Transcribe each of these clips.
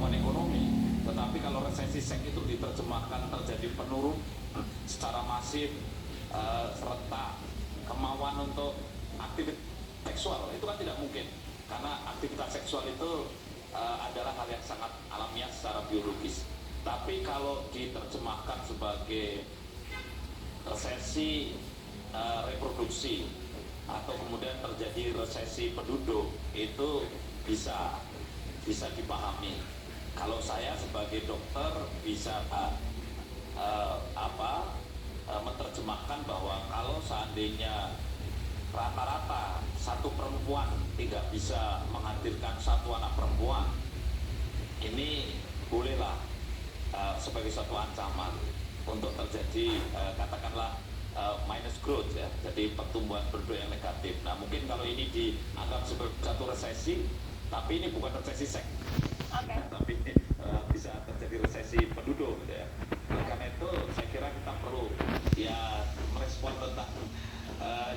pertumbuhan ekonomi. Tetapi kalau resesi seks itu diterjemahkan terjadi penurunan secara masif, serentak, kemauan untuk aktivitas seksual itu kan tidak mungkin, karena aktivitas seksual itu adalah hal yang sangat alamiah secara biologis. Tapi kalau diterjemahkan sebagai resesi reproduksi atau kemudian terjadi resesi penduduk, itu bisa dipahami. Kalau saya sebagai dokter bisa menerjemahkan bahwa kalau seandainya rata-rata satu perempuan tidak bisa menghadirkan satu anak perempuan, ini bolehlah sebagai suatu ancaman untuk terjadi katakanlah minus growth ya, jadi pertumbuhan penduduk yang negatif. Nah mungkin kalau ini dianggap sebagai satu resesi, tapi ini bukan resesi seks, tapi bisa terjadi resesi penduduk ya. Oleh karena itu saya kira kita perlu ya merespon tentang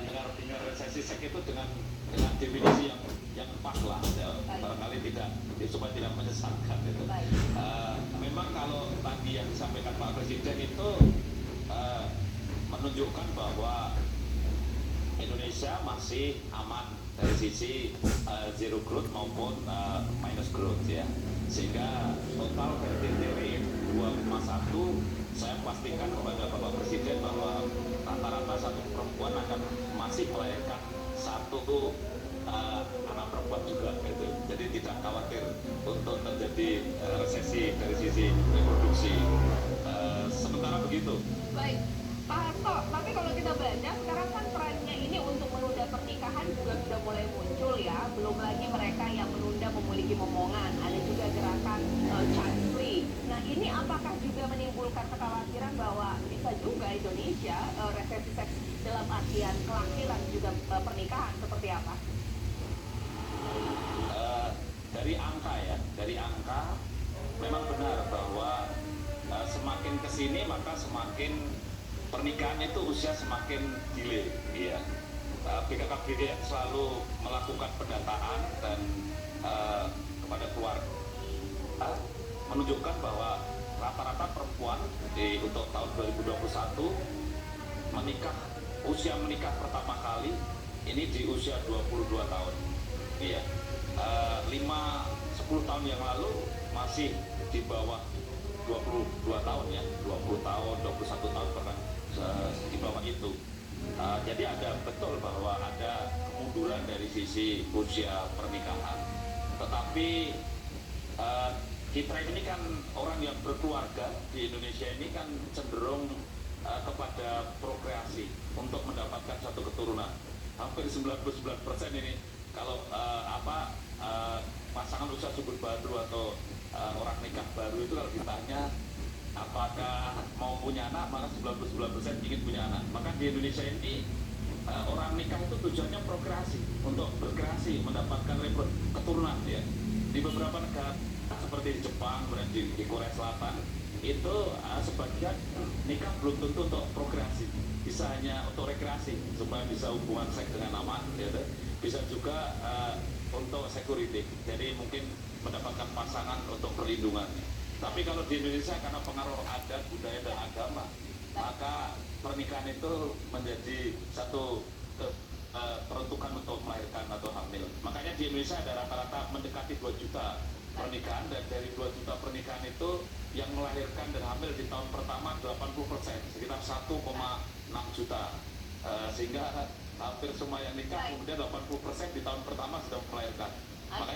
hingar resesi seks itu dengan definisi yang pas lah ya, barangkali tidak supaya tidak menyesatkan itu. Memang kalau tadi yang disampaikan Pak Presiden itu menunjukkan bahwa Indonesia masih aman dari sisi zero growth maupun minus growth ya, sehingga total TTW 2,1 saya pastikan kepada Bapak Presiden bahwa rata-rata satu perempuan akan masih melahirkan satu anak perempuan juga gitu. Jadi tidak khawatir untuk terjadi resesi dari sisi reproduksi. Sementara begitu. Baik, Pak Hasto, tapi kalau kita baca sekarang kan trennya ini untuk menunda pernikahan juga sudah mulai muncul ya. Belum lagi mereka yang menunda memiliki momongan, ada juga gerakan child free. Nah ini apakah juga menimbulkan kekhawatiran bahwa bisa juga Indonesia resesi seks dalam artian kelahiran juga pernikahan seperti apa? Dari angka memang benar bahwa semakin kesini maka semakin pernikahan itu usia semakin delay ya. BKKBN selalu melakukan pendataan dan kepada keluarga menunjukkan bahwa rata-rata perempuan untuk tahun 2021 usia menikah pertama kali ini di usia 22 tahun iya. 5-10 tahun yang lalu masih di bawah 22 tahun ya, 20 tahun, 21 tahun bahkan di bawah itu. Jadi ada betul bahwa ada kemunduran dari sisi usia pernikahan. Tetapi kita ini kan orang yang berkeluarga di Indonesia ini kan cenderung kepada prokreasi untuk mendapatkan satu keturunan. Hampir 99% ini kalau pasangan usia subur baru atau orang nikah baru itu kalau ditanya apakah mau punya anak, maka 99% ingin punya anak. Maka di Indonesia ini orang nikah itu tujuannya prokreasi, untuk berkreasi, mendapatkan keturunan ya. Di beberapa negara seperti di Jepang, kemudian di Korea Selatan itu sebagian nikah belum tentu untuk prokreasi, bisa hanya untuk rekreasi supaya bisa hubungan seks dengan aman gitu. Bisa juga untuk security, jadi mungkin mendapatkan pasangan untuk perlindungan. Tapi kalau di Indonesia karena pengaruh adat, budaya dan agama, maka pernikahan itu menjadi satu peruntukan untuk melahirkan atau hamil. Makanya di Indonesia ada rata-rata mendekati 2 juta pernikahan, dan dari 2 juta pernikahan itu yang melahirkan dan hamil di tahun pertama 80%, sekitar 1,6 juta. Sehingga hampir semua yang nikah kemudian 80% di tahun pertama sudah melahirkan. Makanya